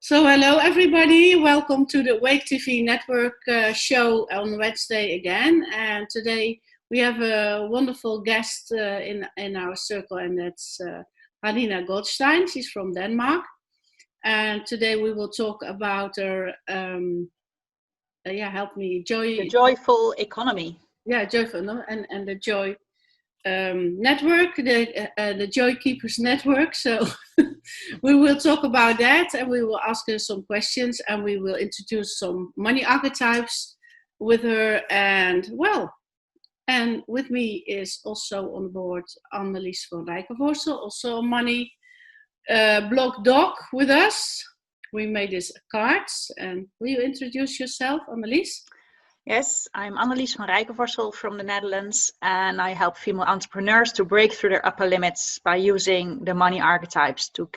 So hello everybody, welcome to the Wake TV network show on Wednesday again. And today we have a wonderful guest in our circle, and that's Halina Goldstein. She's from Denmark. And today we will talk about her, help me, joy. The joyful economy. Yeah, joyful, no? And the joy network, the Joy Keepers network. So we will talk about that, and we will ask her some questions, and we will introduce some money archetypes with her. And with me is also on board Annelies van Rijkenvorsel, also a money blog doc with us. We made these cards, and will you introduce yourself, Annelies? Yes, I'm Annelies van Rijkenvorsel from the Netherlands, and I help female entrepreneurs to break through their upper limits by using the money archetypes to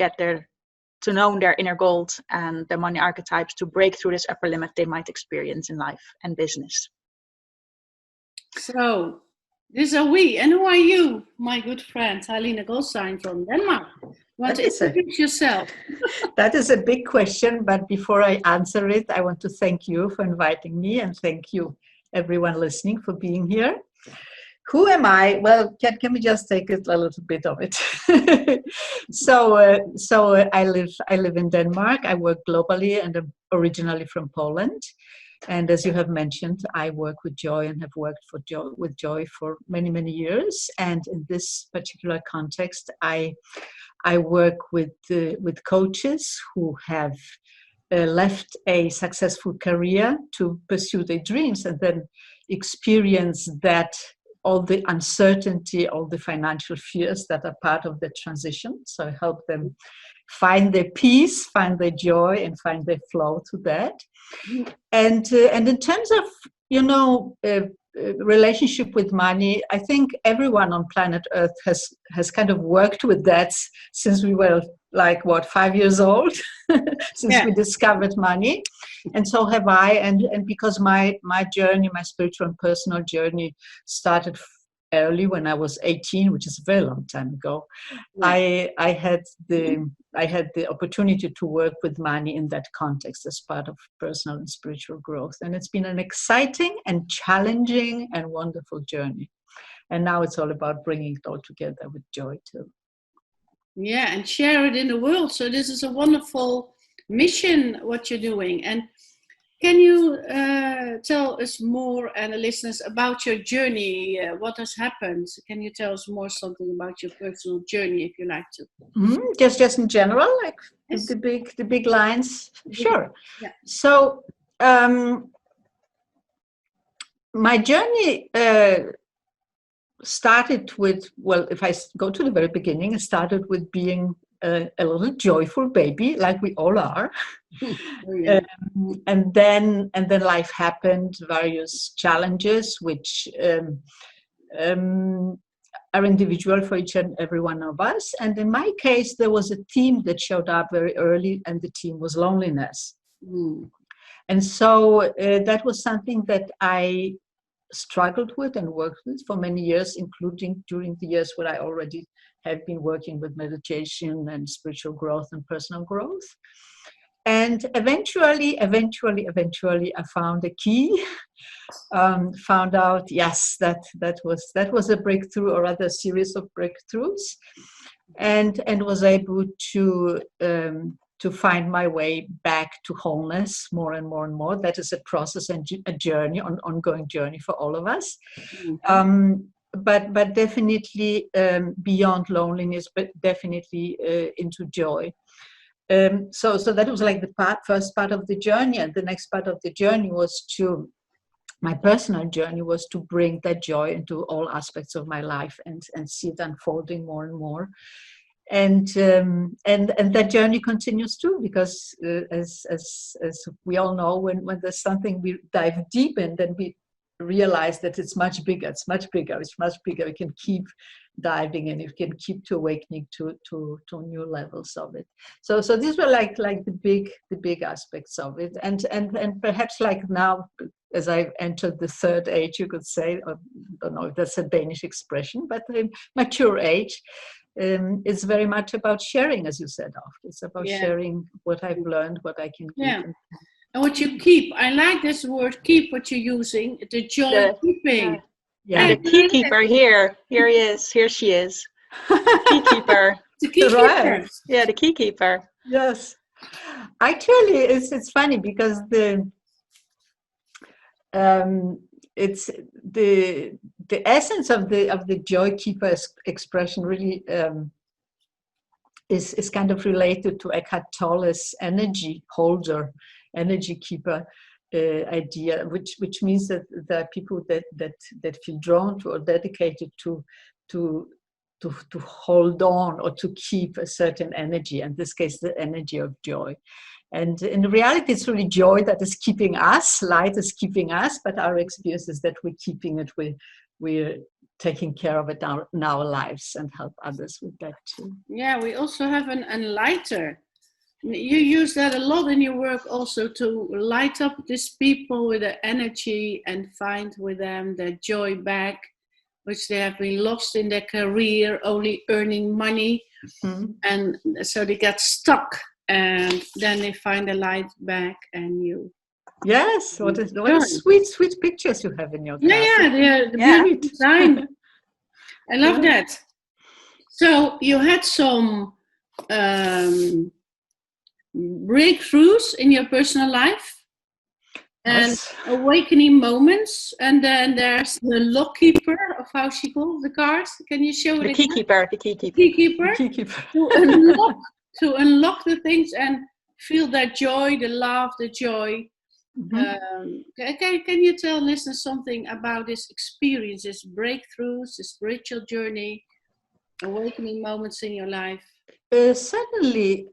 know their inner gold, and the money archetypes to break through this upper limit they might experience in life and business. So, this are we. And who are you, my good friend, Halina Goldstein from Denmark? Want to introduce yourself? That is a big question, but before I answer it, I want to thank you for inviting me, and thank you, everyone listening, for being here. Who am I? Well, can we just take a little bit of it? So I live in Denmark. I work globally, and I'm originally from Poland. And as you have mentioned, I work with Joy and have worked with Joy for many, many years. And in this particular context, I work with coaches who have left a successful career to pursue their dreams, and then experience that all the uncertainty, all the financial fears that are part of the transition. So I help them find their peace, find their joy, and find their flow to that. And in terms of relationship with money, I think everyone on planet Earth has kind of worked with that since we were 5 years old, since we discovered money. And so have I, and because my journey, my spiritual and personal journey started early when I was 18, which is a very long time ago. I had the opportunity to work with money in that context as part of personal and spiritual growth, and it's been an exciting and challenging and wonderful journey. And now it's all about bringing it all together with Joy too. Yeah, and share it in the world. So this is a wonderful mission what you're doing. And can you tell us more, and the listeners, about your journey? What has happened? Can you tell us more something about your personal journey, if you like to? Just in general, Yes. the big lines. Sure. Yeah. So my journey started with, if I go to the very beginning, it started with being a little joyful baby, like we all are. And then life happened, various challenges, which are individual for each and every one of us. And in my case, there was a theme that showed up very early, and the theme was loneliness. And so that was something that I struggled with and worked with for many years, including during the years where I already have been working with meditation and spiritual growth and personal growth. And eventually, I found a key. Found out, yes, that was a breakthrough, or rather a series of breakthroughs, and was able to find my way back to wholeness more and more and more. That is a process and a journey, an ongoing journey for all of us. But definitely beyond loneliness, but definitely into joy. So that was like the first part of the journey, and the next part of the journey my personal journey was to bring that joy into all aspects of my life and see it unfolding more and more. And that journey continues too, because as we all know, when there's something we dive deep in, then we realize that it's much bigger. We can keep diving, and you can keep to awakening to new levels of it. So these were like the big aspects of it, and perhaps like now, as I've entered the third age, you could say, I don't know if that's a Danish expression, but the mature age. it's very much about sharing, as you said, after. It's about Yeah. sharing what I've learned, what I can Yeah. keep. And what you keep, I like this word keep, what you're using, the joy keeping. Yeah. And the key keeper here he is, here she is. Key keeper. The key Right. keeper. Yeah, the key keeper. Yes. Actually, it's funny because it's the essence of the joy keeper expression really is kind of related to Eckhart Tolle's energy holder, energy keeper idea, which means that there are people that feel drawn to or dedicated to hold on or to keep a certain energy, in this case the energy of joy. And in reality, it's really joy that is keeping us, light is keeping us, but our experience is that we're keeping it, we're taking care of it in our lives and help others with that too. Yeah, we also have a lighter. You use that a lot in your work also, to light up these people with the energy and find with them their joy back, which they have been lost in their career, only earning money. Mm-hmm. And so they get stuck, and then they find the light back, and you. Yes, what sweet pictures you have in your class. Yeah, the beautiful design. I love that. So you had some breakthroughs in your personal life and awakening moments, and then there's the lock keeper, of how she calls the cards. Can you show it the again? Key keeper. The key keeper. To unlock the things and feel that joy, the love, the joy. Mm-hmm. Can you tell listeners something about this experience, this breakthroughs, this spiritual journey, awakening moments in your life? Certainly.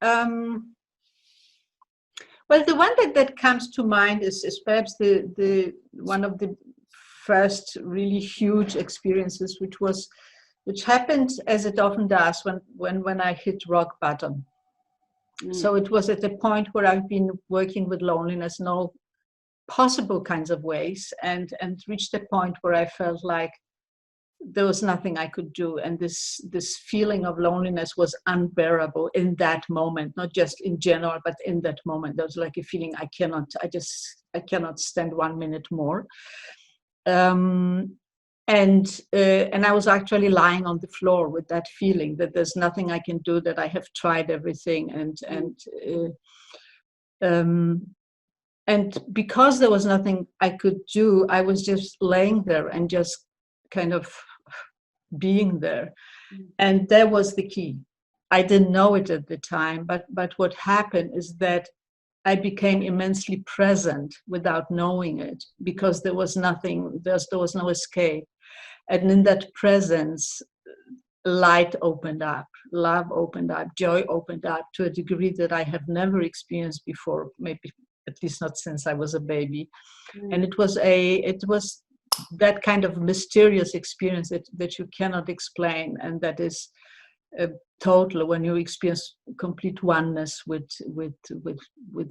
Well, the one that comes to mind is perhaps the one of the first really huge experiences, which happened, as it often does, when I hit rock bottom. So it was at a point where I've been working with loneliness in all possible kinds of ways, and reached a point where I felt like there was nothing I could do, and this feeling of loneliness was unbearable in that moment, not just in general, but in that moment. There was like a feeling I cannot stand 1 minute more. And I was actually lying on the floor with that feeling that there's nothing I can do, that I have tried everything, and because there was nothing I could do, I was just laying there and just kind of being there. And that was the key. I didn't know it at the time, but what happened is that I became immensely present without knowing it, because there was nothing, there was no escape. And in that presence, light opened up, love opened up, joy opened up to a degree that I have never experienced before, maybe at least not since I was a baby. And it was that kind of mysterious experience that you cannot explain, and that is total, when you experience complete oneness with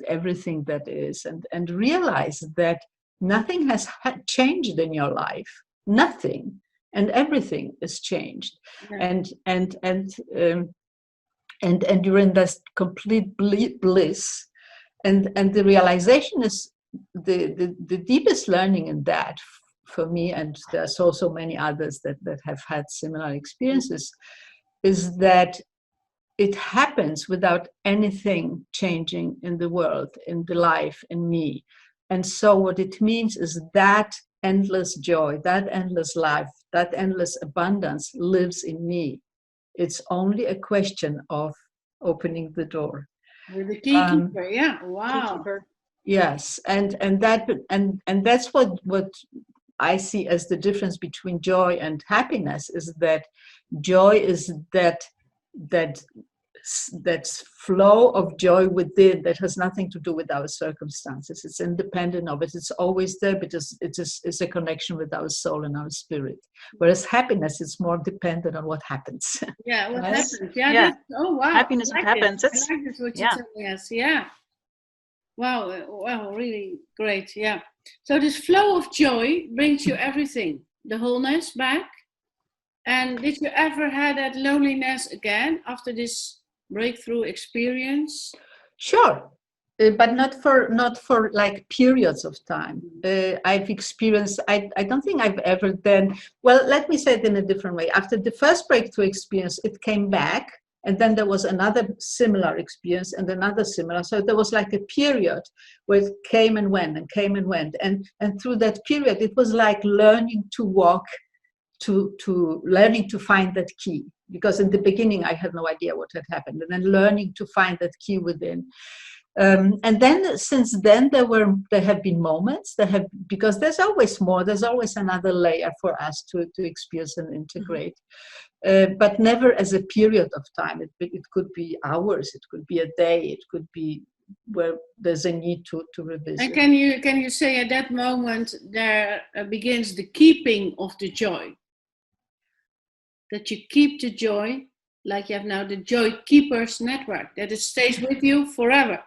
everything that is, and realize that nothing has changed in your life, nothing, and everything is changed. And you're in this complete bliss, and the realization is the deepest learning in that for me, and there are so many others that have had similar experiences, is that it happens without anything changing in the world, in the life, in me. And so what it means is that endless joy, that endless life, that endless abundance lives in me. It's only a question of opening the door. With the key keeper, yeah. Wow. Yes, and that's what I see as the difference between joy and happiness, is that joy is that flow of joy within, that has nothing to do with our circumstances. It's independent of it. It's always there, but it's a connection with our soul and our spirit. Whereas happiness is more dependent on what happens. Yeah, what happens. Yeah. Oh, wow. Happiness I like happens. I like this, what you're telling us. Yeah. Wow, really great. Yeah. So this flow of joy brings you everything, the wholeness back. And did you ever had that loneliness again after this breakthrough experience? Sure. But not for like periods of time. I've experienced, I don't think I've ever then, well, let me say it in a different way. After the first breakthrough experience, it came back, and then there was another similar experience and another similar. So there was like a period where it came and went and came and went. And through that period, it was like learning to walk, to learning to find that key. Because in the beginning, I had no idea what had happened. And then learning to find that key within. And then since then there have been moments because there's always more, there's always another layer for us to experience and integrate, but never as a period of time. It could be hours, it could be a day, it could be where there's a need to revisit. And can you say at that moment there begins the keeping of the joy, that you keep the joy, like you have now the Joy Keepers Network, that it stays with you forever?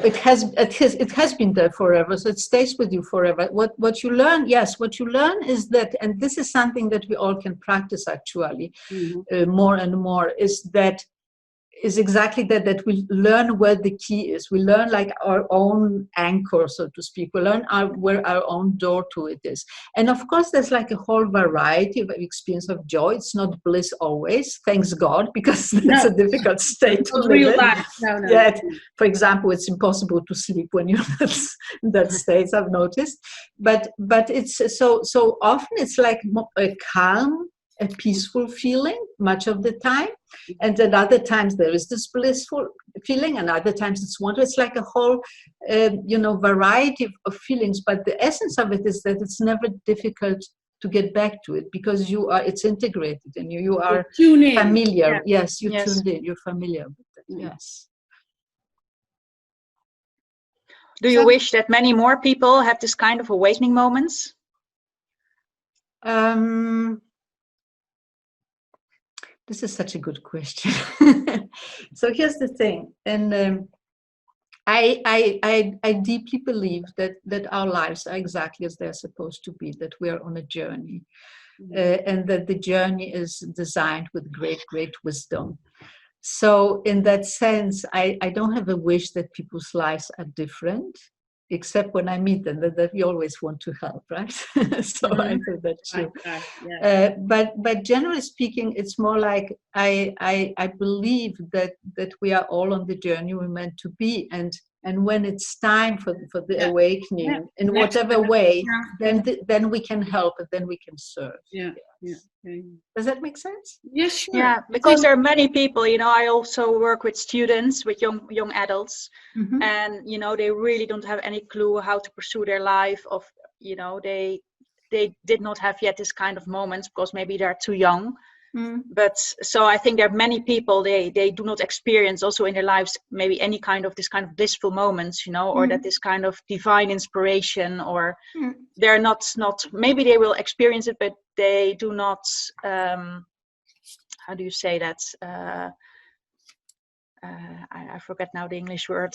It has been there forever, so it stays with you forever. What you learn is that, and this is something that we all can practice actually, more and more, is exactly that we learn where the key is. We learn like our own anchor, so to speak. We learn where our own door to it is. And of course, there's like a whole variety of experience of joy. It's not bliss always, thanks God, because that's a difficult state to live real in. life. No. Yet, for example, it's impossible to sleep when you're in that state, I've noticed. But it's so often it's like a calm, a peaceful feeling much of the time, and at other times there is this blissful feeling, and other times it's wonder. It's like a whole variety of feelings, but the essence of it is that it's never difficult to get back to it, because it's integrated and you are familiar. Yes, tuned in, you're familiar with it. Yes. Do you wish that many more people have this kind of awakening moments? This is such a good question. So here's the thing, and I deeply believe that our lives are exactly as they're supposed to be, that we are on a journey, and that the journey is designed with great wisdom. So in that sense, I don't have a wish that people's lives are different, except when I meet them, that we always want to help, right? So I think that's true. Yeah. But generally speaking, it's more like I believe that we are all on the journey we're meant to be, and when it's time for the awakening in whatever way, then we can help, and then we can serve. Yeah. Does that make sense? Yes, sure. Yeah, because there are many people, I also work with students, with young adults, and they really don't have any clue how to pursue their life, of they did not have yet this kind of moments because maybe they're too young. But so I think there are many people, they do not experience also in their lives maybe any kind of this kind of blissful moments, or that this kind of divine inspiration, or they're not maybe they will experience it, but they do not how do you say that, I forget now the English word.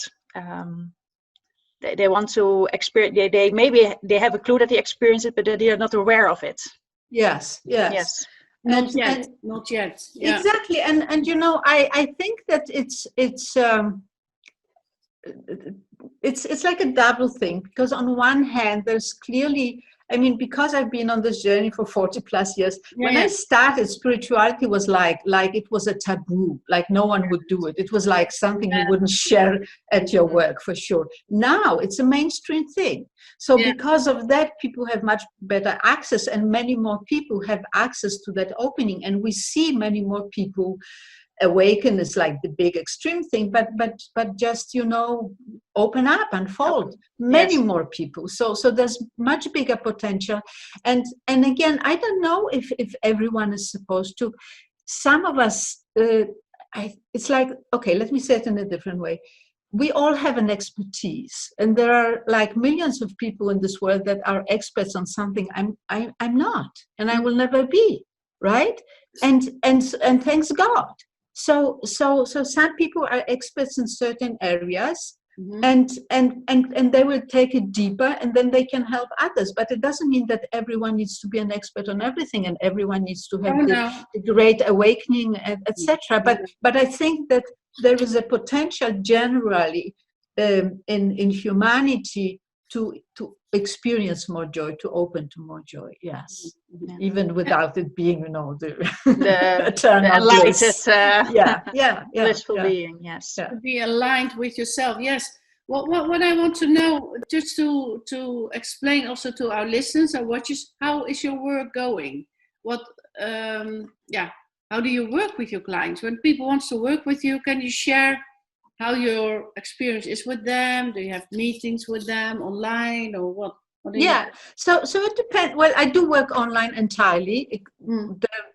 They want to experience, they maybe they have a clue that they experience it, but they are not aware of it. Yes. Not yet. Yeah. Exactly, and I think that it's like a double thing, because on one hand there's clearly, because I've been on this journey for 40 plus years, when I started, spirituality was like it was a taboo, like no one would do it. It was like something you wouldn't share at your work, for sure. Now it's a mainstream thing. So because of that, people have much better access, and many more people have access to that opening, and we see many more people awaken is like the big extreme thing, but just open up, unfold. Many more people, so there's much bigger potential, and again, I don't know if everyone is supposed to. Some of us, it's like, okay, let me say it in a different way. We all have an expertise, and there are like millions of people in this world that are experts on something I'm not, and I will never be, right? And thanks God. So some people are experts in certain areas, and they will take it deeper, and then they can help others. But it doesn't mean that everyone needs to be an expert on everything, and everyone needs to have the great awakening, etc. But I think that there is a potential generally in humanity to experience more joy, to open to more joy. Yes, even without it being, the eternal bliss. Blissful being. Yes, to be aligned with yourself. Yes. What I want to know, just to explain also to our listeners and watchers, how is your work going? How do you work with your clients? When people want to work with you, can you share how your experience is with them? Do you have meetings with them online, or what? So it depends. Well, I do work online entirely.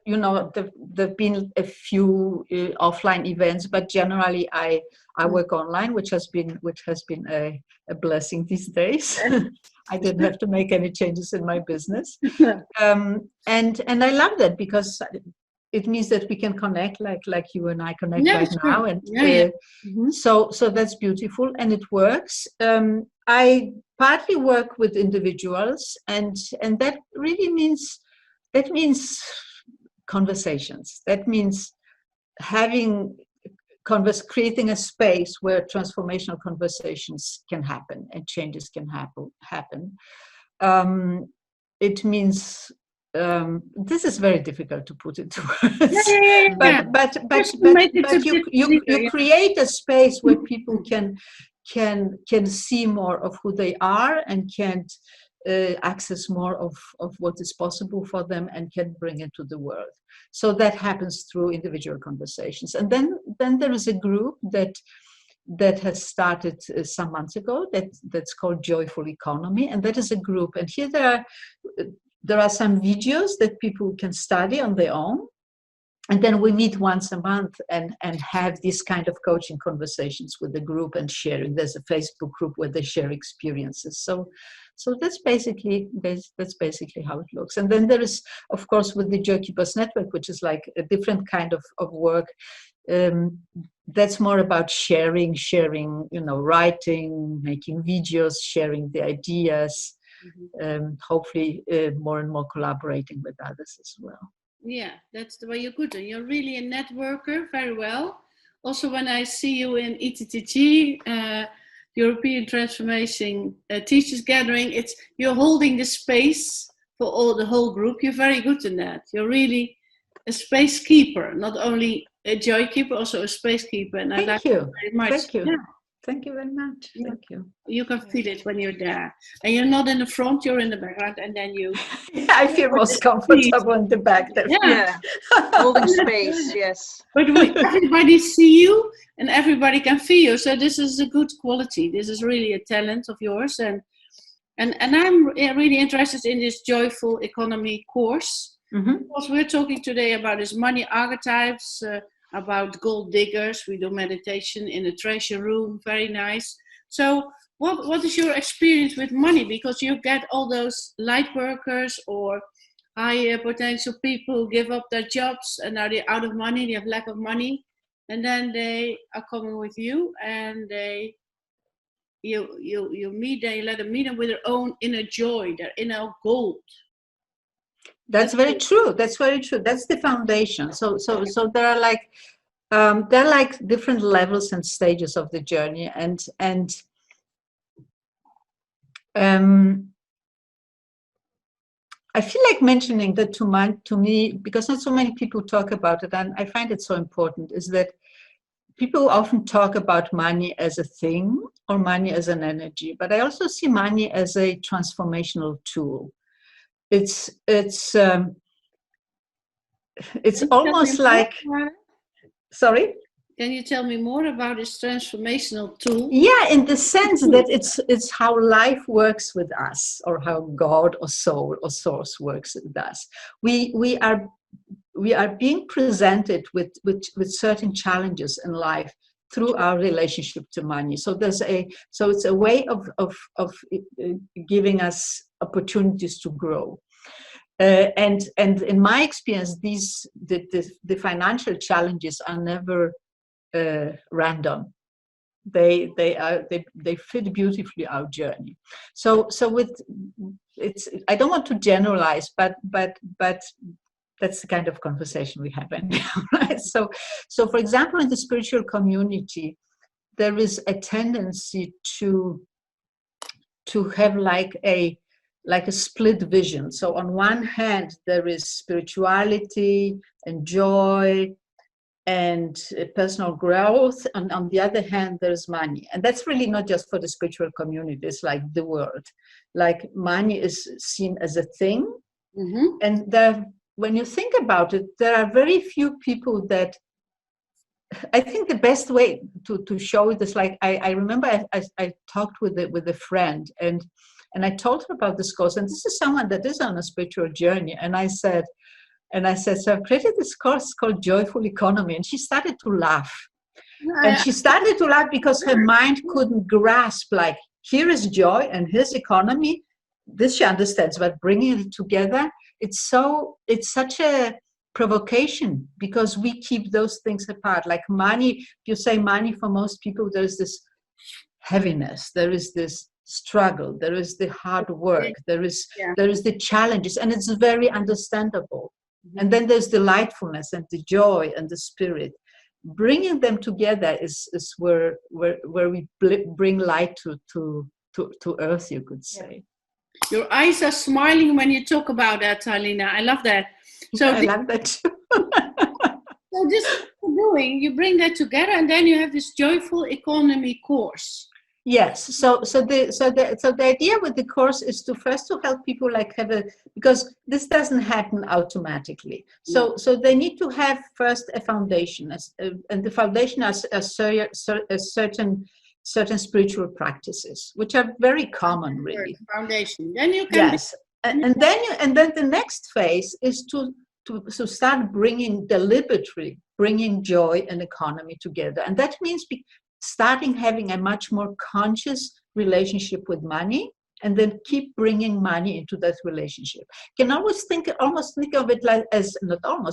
There've been a few offline events, but generally I work online, which has been a blessing these days. I didn't have to make any changes in my business, and I love that, because it means that we can connect like you and I connect right now, and so that's beautiful, and it works. I partly work with individuals, and that really means conversations. That means creating a space where transformational conversations can happen and changes can happen. It means this is very difficult to put into words. But you create a space where people can see more of who they are, and can access more of what is possible for them, and can bring it to the world. So that happens through individual conversations. And then there is a group that has started some months ago that's called Joyful Economy, and that is a group. And here there are some videos that people can study on their own, and then we meet once a month and have this kind of coaching conversations with the group and sharing. There's a Facebook group where they share experiences. So that's basically how it looks. And then there is, of course, with the Joy Keepers Network, which is like a different kind of work. That's more about sharing, writing, making videos, sharing the ideas, hopefully more and more collaborating with others as well. Yeah, that's the way you're good. And you're really a networker, very well. Also, when I see you in ETTG, European Transformation Teachers Gathering, you're holding the space for the whole group. You're very good in that. You're really a space keeper, not only a joy keeper, also a space keeper. And I like it very much. Thank you. Yeah. Thank you very much. Yeah. Thank you. You can feel it when you're there. And you're not in the front, you're in the background, and then you... I feel most comfortable in the back there. Yeah. Holding space, yes. But everybody see you, and everybody can feel you. So this is a good quality. This is really a talent of yours. And I'm really interested in this Joyful Economy course. Because we're talking today about this money archetypes, about gold diggers. We do meditation in a treasure room, very nice. So what is your experience with money? Because you get all those light workers or high potential people who give up their jobs and now they're out of money, they have lack of money, and then they are coming with you, and you let them meet them with their own inner joy, their inner gold. That's very true. That's very true. That's the foundation. So there are like different levels and stages of the journey, and I feel like mentioning that to me, because not so many people talk about it, and I find it so important, is that people often talk about money as a thing or money as an energy, but I also see money as a transformational tool. It's almost like, sorry? Can you tell me more about this transformational tool? Yeah, in the sense that it's how life works with us, or how God or soul or source works with us. We are being presented with certain challenges in life through our relationship to money. So it's a way of giving us opportunities to grow. And in my experience, the financial challenges are never random. they fit beautifully our journey. So with it's, I don't want to generalize, but that's the kind of conversation we have, right? So for example, in the spiritual community, there is a tendency to have like a split vision. So on one hand, there is spirituality and joy and personal growth, and on the other hand, there's money. And that's really not just for the spiritual community, it's like the world. Like money is seen as a thing. Mm-hmm. And when you think about it, there are very few people that, I think the best way to show it is like, I remember I talked with a friend, and I told her about this course, and this is someone that is on a spiritual journey. And I said, so I've created this course called Joyful Economy. And she started to laugh. And she started to laugh because her mind couldn't grasp, like, here is joy and here's economy. This she understands, but bringing it together, it's such a provocation, because we keep those things apart. Like money, if you say money, for most people, there's this heaviness, there is this struggle, there is the hard work, there is the challenges, and it's very understandable. And then there's the lightfulness and the joy and the spirit. Bringing them together is where we bring light to earth, you could say. Your eyes are smiling when you talk about that, Halina. I love that. So I love that too. So this is what you're doing. You bring that together, and then you have this Joyful Economy course. Yes. So the idea with the course is to help people like because this doesn't happen automatically. So they need to have first a foundation, and the foundation is certain spiritual practices, which are very common, really. Foundation. Then you can. Yes. And then the next phase is to start deliberately bringing joy and economy together. And that means starting having a much more conscious relationship with money, and then keep bringing money into that relationship. You can almost think of it like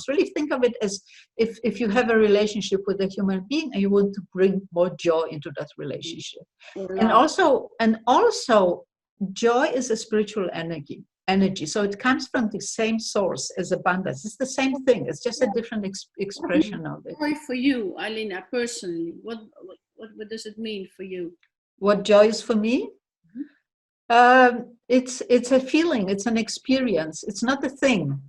really think of it as if you have a relationship with a human being and you want to bring more joy into that relationship. And also joy is a spiritual energy. So it comes from the same source as abundance. It's the same thing. It's just a different expression of it. Joy for you, Halina, personally, what does it mean for you? What joy is for me? It's a feeling. It's an experience. It's not a thing.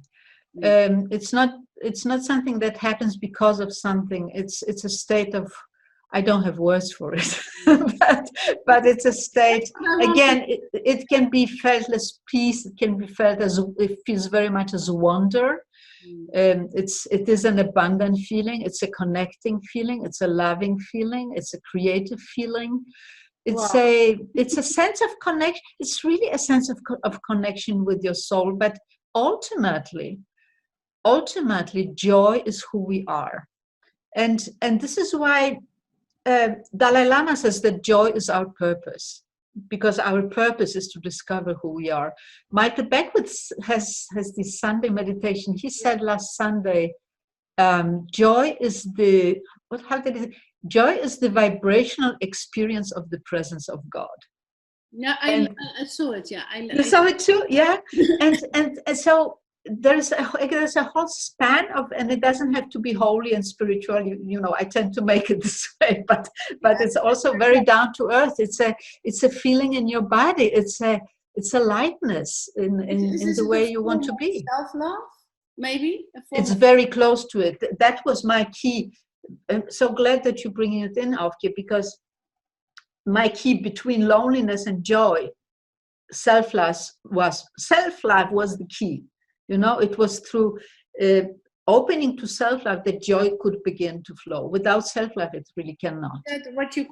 It's not something that happens because of something. It's a state of. I don't have words for it, but it's a state. Again, it can be felt as peace. It can be felt as, it feels very much as wonder. It is an abundant feeling. It's a connecting feeling. It's a loving feeling. It's a creative feeling. It's a sense of connection. It's really a sense of connection with your soul. But ultimately, joy is who we are, and this is why. Dalai Lama says that joy is our purpose, because our purpose is to discover who we are. Michael Beckwith has this Sunday meditation. He said last Sunday, joy is the vibrational experience of the presence of God. Yeah, I saw it. Yeah, you saw it too. Yeah, and so. There's a whole span of, and it doesn't have to be holy and spiritual. You know, I tend to make it this way, but it's also very down to earth. It's a feeling in your body. It's a lightness in the way you want to be. Self-love, maybe. It's very close to it. That was my key. I'm so glad that you're bringing it in, Aufke, because my key between loneliness and joy, self-love was the key. You know, it was through opening to self-love that joy could begin to flow. Without self-love, it really cannot. What you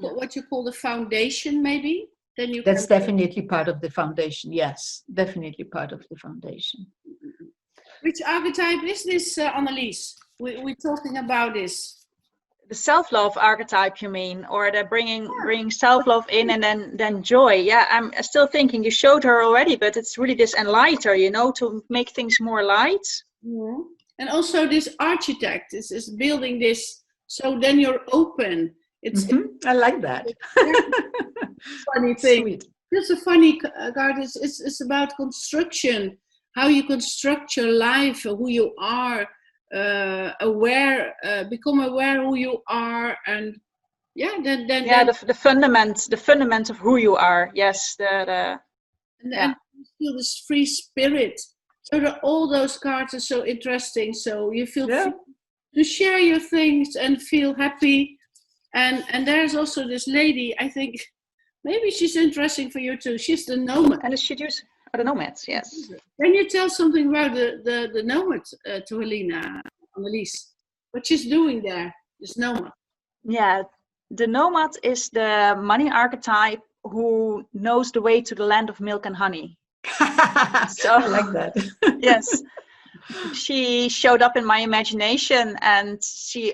call the foundation, maybe? That's definitely part of the foundation. Yes, definitely part of the foundation. Which archetype is this, Annelies? We're talking about this. The self-love archetype, you mean, or the bringing self-love in and then joy. Yeah, I'm still thinking. You showed her already, but it's really this enlighter, to make things more light. Yeah. And also this architect is building this. So then you're open. It's I like that. a funny thing. Sweet. It's a funny card. It's about construction, how you construct your life, who you are, become aware who you are, and then the fundament of who you are. Yes, and you feel this free spirit. So all those cards are so interesting. So you feel free to share your things and feel happy. And there's also this lady, I think maybe she's interesting for you too. She's the nomad. And she use the nomads, yes. Can you tell something about the nomad to Halina, Annelies? What she's doing there, this nomad? Yeah, the nomad is the money archetype who knows the way to the land of milk and honey. So I like that. Yes. She showed up in my imagination, and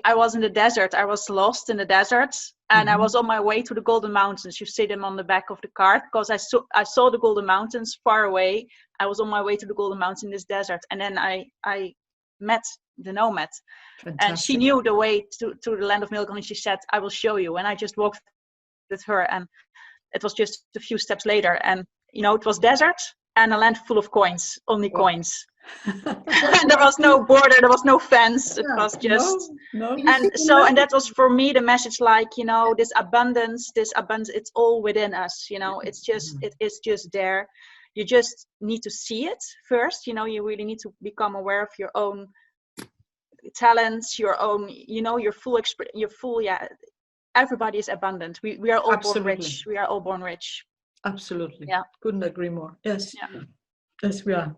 I was in the desert. I was lost in the desert, and I was on my way to the Golden Mountains. You see them on the back of the card, because I saw the Golden Mountains far away. I was on my way to the Golden Mountains in this desert, and then I met the nomad. Fantastic. And she knew the way to the land of milk and honey. She said, "I will show you." And I just walked with her, and it was just a few steps later, and it was desert and a land full of coins, only coins. And there was no border, there was no fence. It was just and that was for me the message, like, this abundance, it's all within us. It is just there. You just need to see it first. You really need to become aware of your own talents, your own, your full everybody is abundant. We are all born rich. We are all born rich. Absolutely. Yeah. Couldn't agree more. Yes. Yeah. Yes, we are.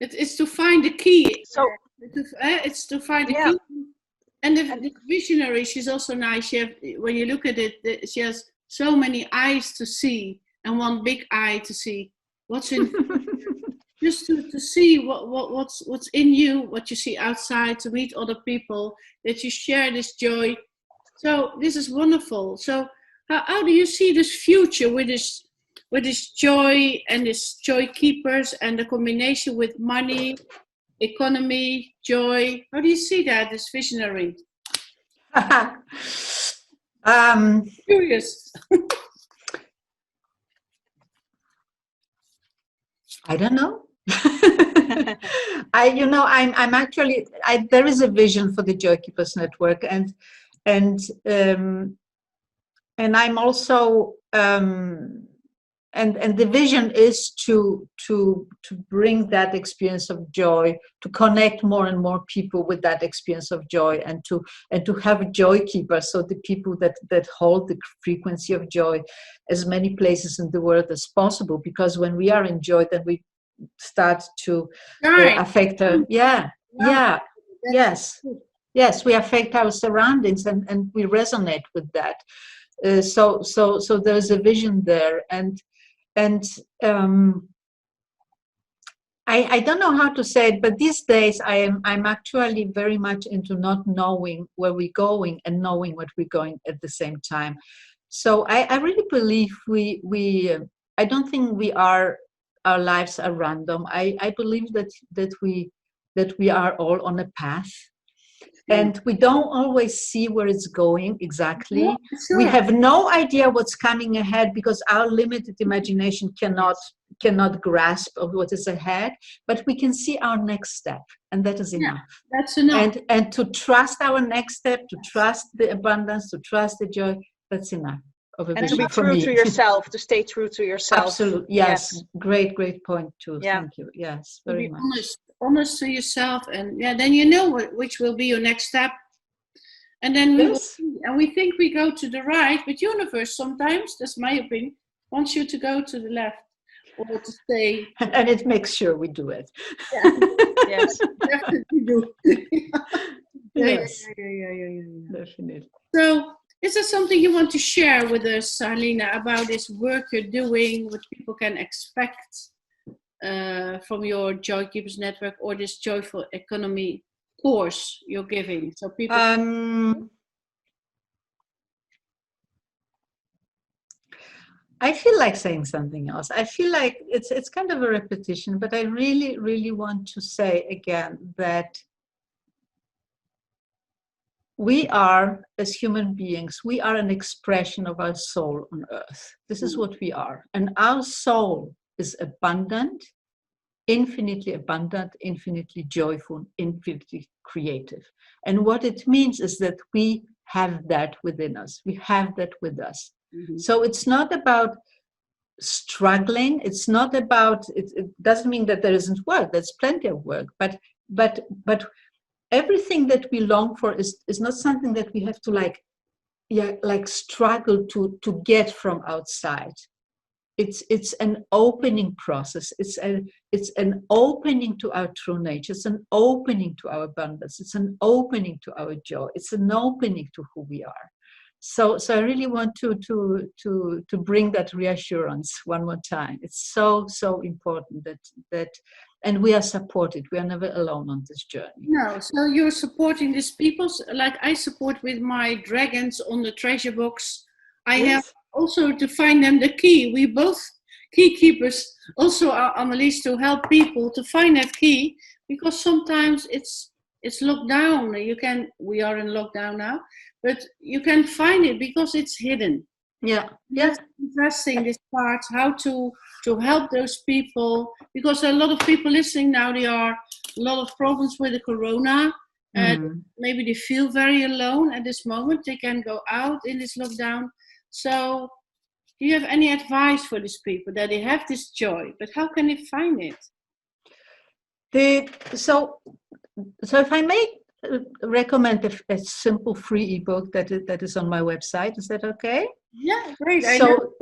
It's to find the key. So it's to find the key. And the visionary, she's also nice. When you look at it, she has so many eyes to see, and one big eye to see what's in. Just to see what's in you, what you see outside, to meet other people, that you share this joy. So this is wonderful. So how do you see this future with this joy and this joy keepers and the combination with money, economy, joy? How do you see that, this visionary? Curious. I don't know. I'm actually, there is a vision for the Joy Keepers Network, and I'm also and the vision is to bring that experience of joy, to connect more and more people with that experience of joy, and to have joy keepers, so the people that hold the frequency of joy as many places in the world as possible. Because when we are in joy, then we start to affect our yes, we affect our surroundings, and we resonate with that. So there's a vision there, and I don't know how to say it, but these days I'm actually very much into not knowing where we're going and knowing what we're going at the same time. So I really believe we I don't think our lives are random. I believe that we are all on a path. And we don't always see where it's going exactly. Yeah, sure. We have no idea what's coming ahead, because our limited imagination cannot grasp of what is ahead. But we can see our next step, and that is enough. That's enough. And to trust our next step, to trust the abundance, to trust the joy, that's enough. And to be true to yourself, to stay true to yourself. Absolutely, yes. Great point too. Yeah. Thank you. Yes, very much. Honest to yourself, and then you know which will be your next step. And then we think we go to the right, but universe sometimes, that's my opinion, wants you to go to the left or to stay. And it makes sure we do it. Yeah. Yes, definitely do. Yes. Yeah. Definitely. So, is there something you want to share with us, Halina, about this work you're doing, what people can expect from your Joy Keepers Network, or this Joyful Economy course you're giving? So people. I feel like saying something else. I feel like it's kind of a repetition, but I really, really want to say again that we are, as human beings, we are an expression of our soul on earth. This is what we are. And our soul is abundant, infinitely joyful, infinitely creative. And what it means is that we have that within us. We have that with us. Mm-hmm. So it's not about struggling. It's not about, it doesn't mean that there isn't work. There's plenty of work. But everything that we long for is not something that we have to like struggle to get from outside. It's an opening process. It's an opening to our true nature. It's an opening to our abundance. It's an opening to our joy. It's an opening to who we are. So I really want to bring that reassurance one more time. It's so important that and we are supported. We are never alone on this journey. No, so you're supporting these people, like I support with my dragons on the treasure box. I have also to find them the key. We both key keepers also are Annelies to help people to find that key, because sometimes it's locked down. We are in lockdown now, but you can find it because it's hidden. Yeah. Yes. Addressing this part, how to help those people, because a lot of people listening now, there are a lot of problems with the corona. Maybe they feel very alone at this moment. They can go out in this lockdown. So do you have any advice for these people that they have this joy, but how can they find it? So if I may recommend a simple free ebook that is on my website, is that okay? Yeah, great. So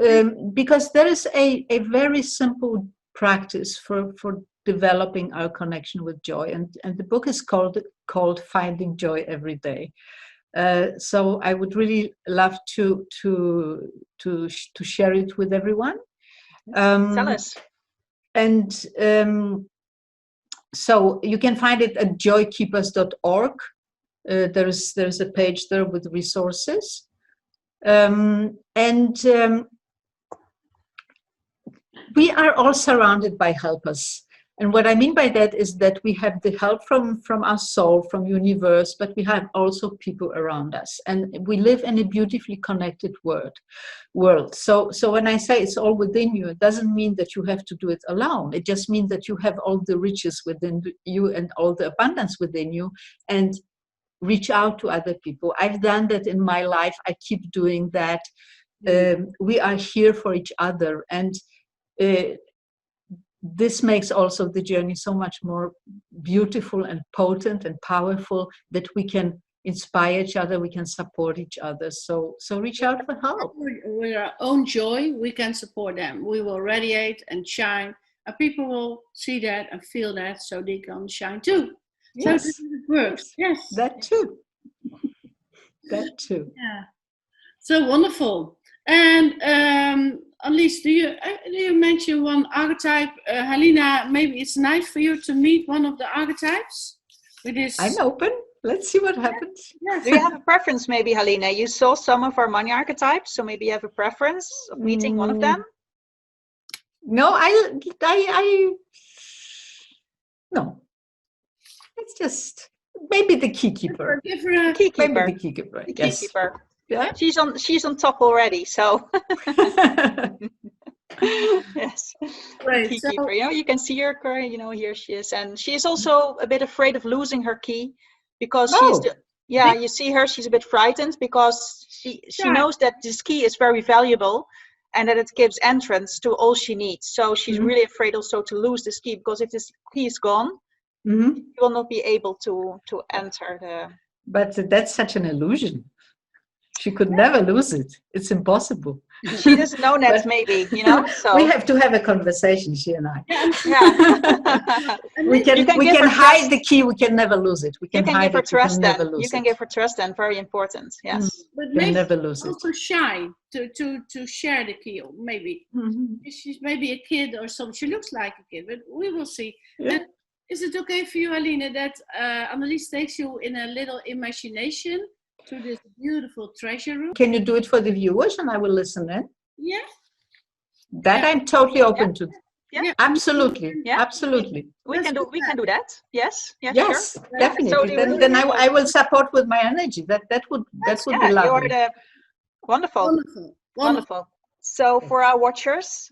because there is a very simple practice for developing our connection with joy, and the book is called Finding Joy Every Day. So I would really love to share it with everyone. Tell us. And so you can find it at joykeepers.org. There's a page there with resources. We are all surrounded by helpers. And what I mean by that is that we have the help from our soul, from universe, but we have also people around us. And we live in a beautifully connected world. So when I say it's all within you, it doesn't mean that you have to do it alone. It just means that you have all the riches within you and all the abundance within you, and reach out to other people. I've done that in my life. I keep doing that. We are here for each other. And this makes also the journey so much more beautiful and potent and powerful, that we can inspire each other, we can support each other. So reach out for help. With our own joy, we can support them. We will radiate and shine, and people will see that and feel that, so they can shine too. Yes. So it works. Yes. That too. That too. Yeah. So wonderful. And Annelies, do you mention one archetype? Halina, maybe it's nice for you to meet one of the archetypes with this. I'm open. Let's see what happens. Yes. Do you have a preference, maybe, Halina? You saw some of our money archetypes, so maybe you have a preference of meeting one of them? No, no. It's just maybe the key keeper. Key keeper. Maybe the key keeper. The yes. key keeper. Yeah. She's on top already, so yes. Great. Key keeper. You can see her, here she is, and she is also a bit afraid of losing her key, because you see her, she's a bit frightened, because she knows that this key is very valuable and that it gives entrance to all she needs. So she's really afraid also to lose this key, because if this key is gone, she will not be able to enter the. But that's such an illusion. She could never lose it. It's impossible. She doesn't know that, maybe, So we have to have a conversation, she and I. Yeah. we can hide the key. We can never lose it. We can hide give her it. Trust. You can give her trust. Then very important. Yes. But maybe never lose it. Also shy to share the key. Maybe she's maybe a kid or something. She looks like a kid, but we will see. Yeah. And is it okay for you, Halina, that Annelies takes you in a little imagination to this beautiful treasure room? Can you do it for the viewers, and I will listen in? Yeah. That I'm totally open to. Yeah. Absolutely. Yeah. Absolutely. We can do that. Yes. Yes. Yes, Sure. definitely. So Then I will support with my energy. That would be lovely. You're wonderful. Wonderful. Wonderful. So for our watchers,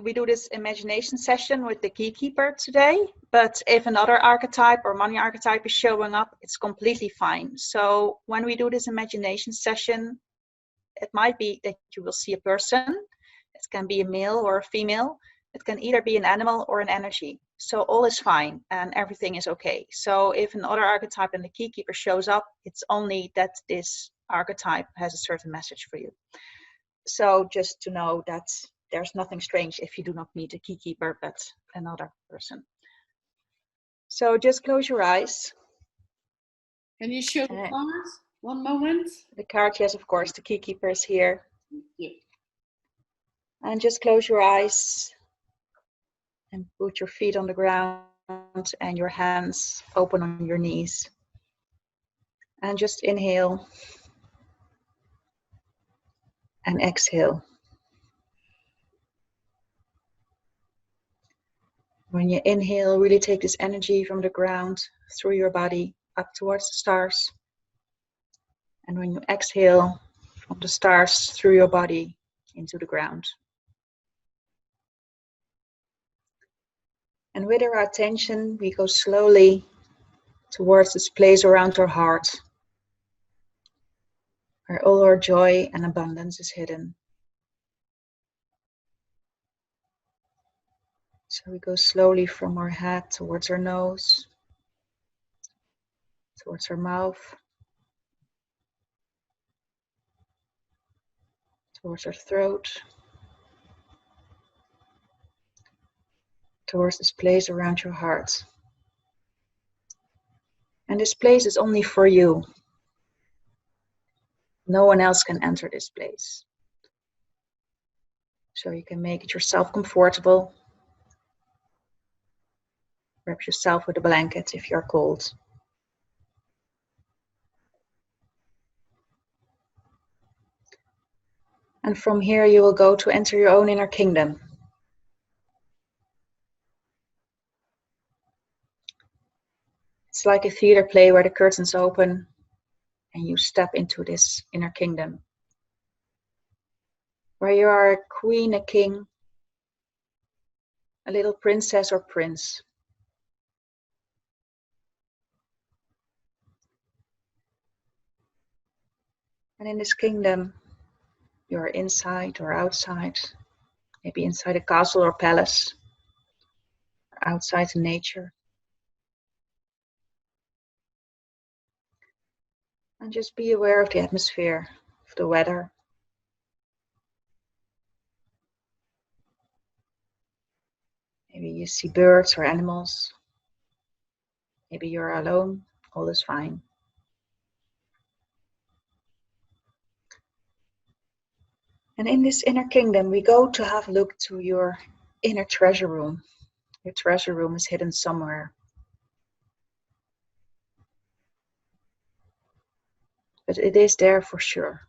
we do this imagination session with the key keeper today. But if another archetype or money archetype is showing up, it's completely fine. So when we do this imagination session, it might be that you will see a person. It can be a male or a female. It can either be an animal or an energy. So all is fine and everything is okay. So if another archetype and the key keeper shows up, it's only that this archetype has a certain message for you. So just to know that there's nothing strange if you do not meet a key keeper, but another person. So just close your eyes. Can you show the cards? One moment. The card, yes, of course, the key keeper is here. Yeah. And just close your eyes and put your feet on the ground and your hands open on your knees. And just inhale and exhale. When you inhale, really take this energy from the ground through your body up towards the stars. And when you exhale, from the stars through your body into the ground. And with our attention, we go slowly towards this place around our heart, where all our joy and abundance is hidden. So we go slowly from our head towards our nose, towards our mouth, towards our throat, towards this place around your heart. And this place is only for you. No one else can enter this place. So you can make it yourself comfortable. Wrap yourself with a blanket if you're cold. And from here you will go to enter your own inner kingdom. It's like a theater play where the curtains open and you step into this inner kingdom, where you are a queen, a king, a little princess or prince. And in this kingdom, you are inside or outside, maybe inside a castle or palace, or outside in nature. And just be aware of the atmosphere, of the weather. Maybe you see birds or animals. Maybe you're alone. All is fine. And in this inner kingdom, we go to have a look to your inner treasure room. Your treasure room is hidden somewhere. But it is there for sure.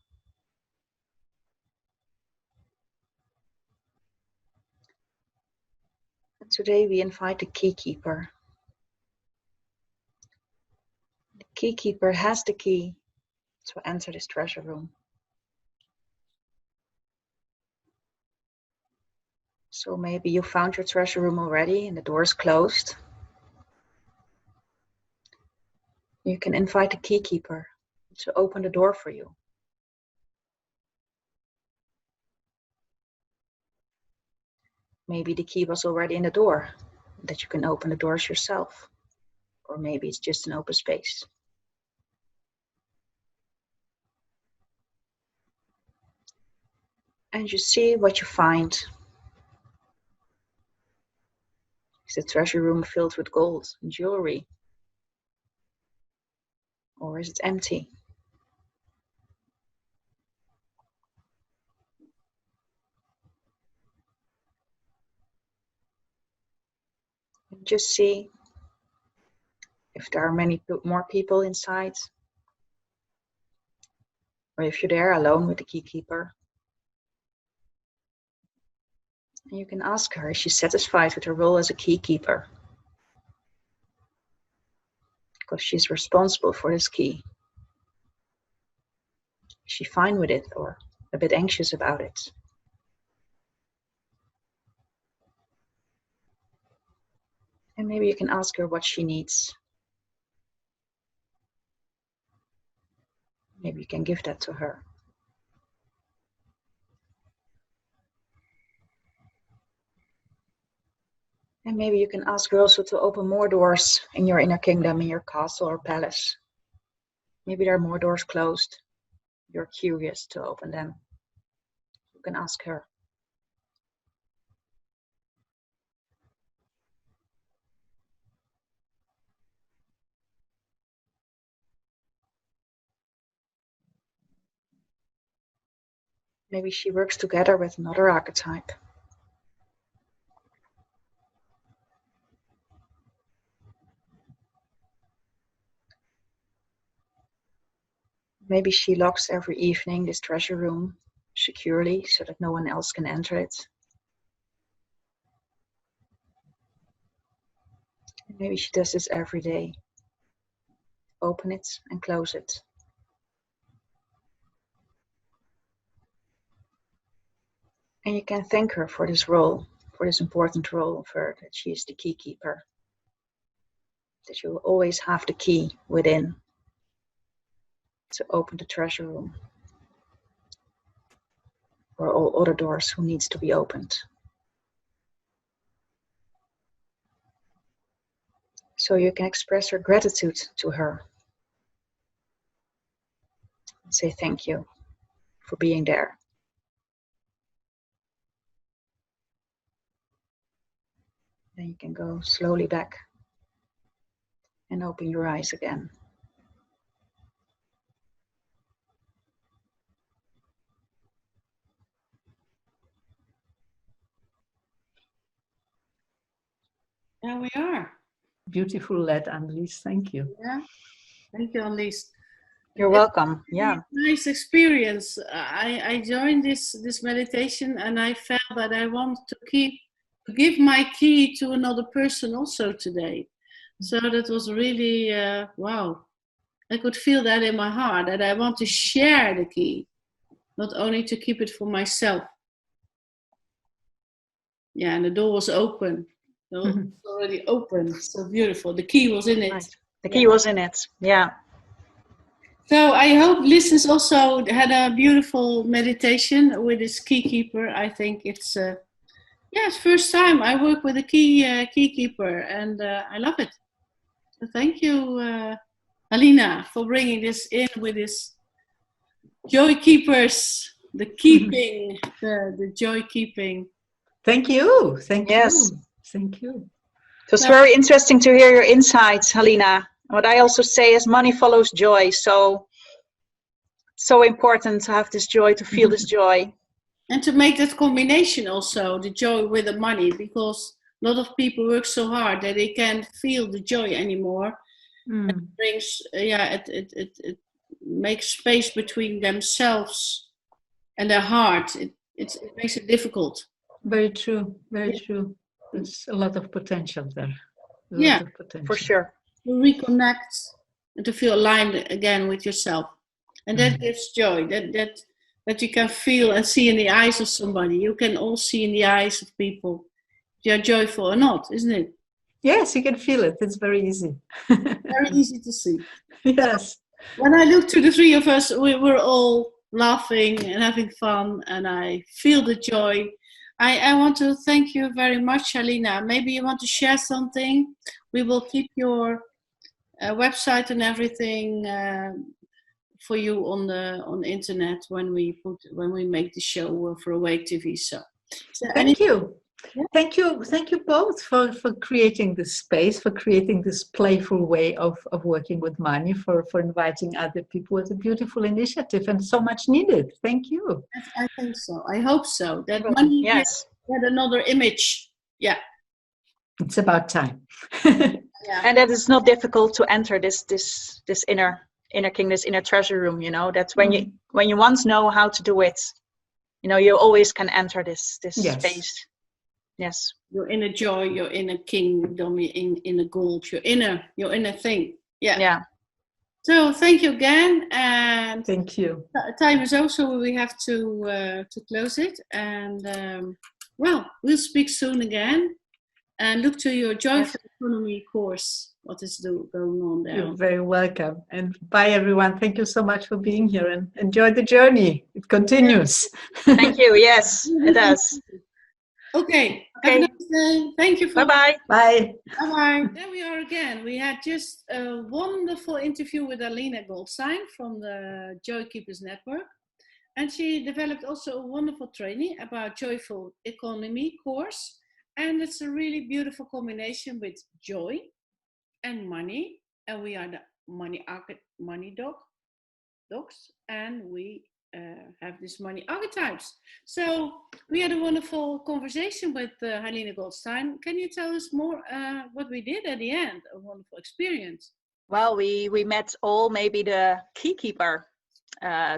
And today we invite the key keeper. The key keeper has the key to enter this treasure room. So maybe you found your treasure room already and the door is closed. You can invite the key keeper to open the door for you. Maybe the key was already in the door, that you can open the doors yourself. Or maybe it's just an open space. And you see what you find. Is the treasure room filled with gold and jewelry? Or is it empty? And just see if there are many more people inside. Or if you're there alone with the key keeper. And you can ask her, is she satisfied with her role as a key keeper? Because she's responsible for this key. Is she fine with it or a bit anxious about it? And maybe you can ask her what she needs. Maybe you can give that to her. And maybe you can ask her also to open more doors in your inner kingdom, in your castle or palace. Maybe there are more doors closed. You're curious to open them. You can ask her. Maybe she works together with another archetype. Maybe she locks every evening this treasure room securely so that no one else can enter it. Maybe she does this every day. Open it and close it. And you can thank her for this role, for this important role of her, that she is the key keeper. That you will always have the key within to open the treasure room. Or all other doors who needs to be opened. So you can express your gratitude to her. And say thank you for being there. Then you can go slowly back and open your eyes again. There we are. Beautiful led, Annelies. Thank you. Yeah. Thank you, Annelies. You're welcome. Yeah. Nice experience. I joined this meditation and I felt that I want to give my key to another person also today. So that was really wow. I could feel that in my heart, that I want to share the key, not only to keep it for myself. Yeah, and the door was open. The door was already open. So beautiful. The key was in it. Nice. The key was in it. Yeah. So I hope listeners also had a beautiful meditation with this key keeper. I think it's it's first time I work with a key keeper, and I love it. So thank you, Halina, for bringing this in with this joy keepers, the keeping, the joy keeping. Thank you. Thank Yes. you. Thank you. It was very interesting to hear your insights, Halina. What I also say is money follows joy. So important to have this joy, to feel this joy. And to make that combination also, the joy with the money, because a lot of people work so hard that they can't feel the joy anymore. It brings, it makes space between themselves and their heart. It makes it difficult. Very true. Very true. There's a lot of potential there. A Yeah, lot of potential. For sure. To reconnect and to feel aligned again with yourself. And that gives joy, that you can feel and see in the eyes of somebody. You can all see in the eyes of people if you're joyful or not, isn't it? Yes, you can feel it. It's very easy. Very easy to see. Yes. When I look to the three of us, we were all laughing and having fun, and I feel the joy. I want to thank you very much, Halina. Maybe you want to share something. We will keep your website and everything for you on the internet when we make the show for Awake TV. So Thank you. Yeah. Thank you both for creating this space, for creating this playful way of working with money, for inviting other people. It's a beautiful initiative and so much needed. Thank you. I think so. I hope so. That money gets another image. Yeah. It's about time. Yeah. And that it's not difficult to enter this inner king, this inner treasure room. You know, that's when you once know how to do it, you know, you always can enter this space. Yes. Your inner joy, your inner kingdom, your inner gold, your inner thing. Yeah. Yeah. So thank you again, and Thank you. time is also we have to close it, and well, we'll speak soon again, and look to your joyful economy course. What is going on there? You're very welcome. And bye, everyone. Thank you so much for being here, and enjoy the journey. It continues. Thank you. Yes, it does. Okay. Okay. Have a nice day. Thank you for. Bye-bye. Bye. Bye-bye. There we are again. We had just a wonderful interview with Halina Goldstein from the Joy Keepers Network. And she developed also a wonderful training about Joyful Economy course. And it's a really beautiful combination with joy and money. And we are the money docs. And we have this money archetypes. So we had a wonderful conversation with Halina Goldstein. Can you tell us more what we did at the end? A wonderful experience. Well, we met all maybe the key keeper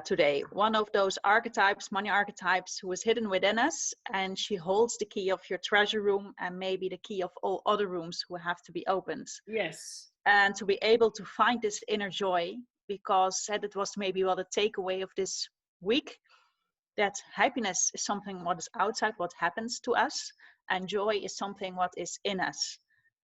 today. One of those archetypes, money archetypes, who is hidden within us, and she holds the key of your treasure room and maybe the key of all other rooms who have to be opened. Yes. And to be able to find this inner joy, because that was maybe what the takeaway of this week, that happiness is something what is outside, what happens to us, and joy is something what is in us.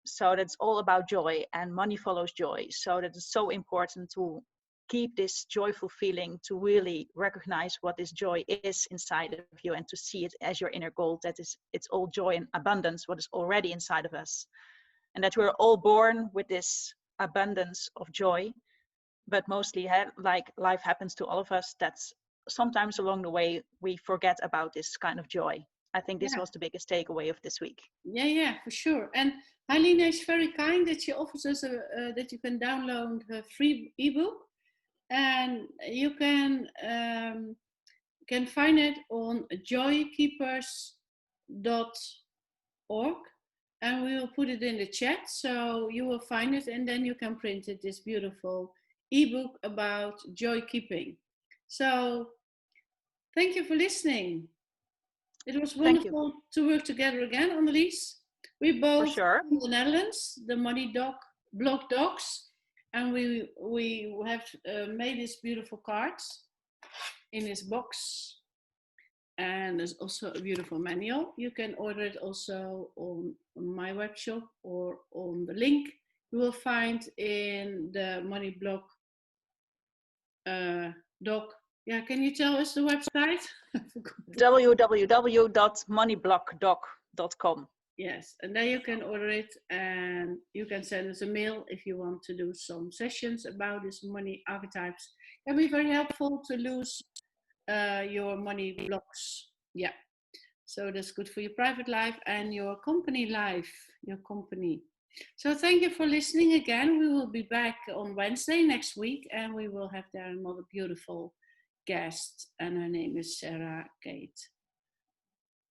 So that's all about joy, and money follows joy. So that is so important to keep this joyful feeling, to really recognize what this joy is inside of you, and to see it as your inner gold. That is, it's all joy and abundance, what is already inside of us. And that we're all born with this abundance of joy, but mostly like life happens to all of us, that's sometimes along the way we forget about this kind of joy. I think this was the biggest takeaway of this week. Yeah, for sure. And Halina is very kind that she offers us that you can download her free ebook, and you can find it on joykeepers.org, and we will put it in the chat, so you will find it, and then you can print it, this beautiful ebook about joy keeping. So thank you for listening. It was wonderful to work together again, Annelies. We both from the Netherlands, the Money Block Docs, and we have made these beautiful cards in this box. And there's also a beautiful manual. You can order it also on my web shop or on the link you will find in the Money Block doc. Yeah, can you tell us the website? www.moneyblockdoc.com. Yes, and then you can order it, and you can send us a mail if you want to do some sessions about these money archetypes. It can be very helpful to lose your money blocks. Yeah, so that's good for your private life and your company life, your company. So thank you for listening again. We will be back on Wednesday next week, and we will have there another beautiful guest, and her name is Sarah Kate.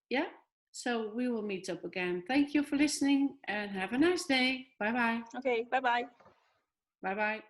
Yeah, so we will meet up again. Thank you for listening, and have a nice day. Bye-bye. Okay, bye-bye. Bye-bye.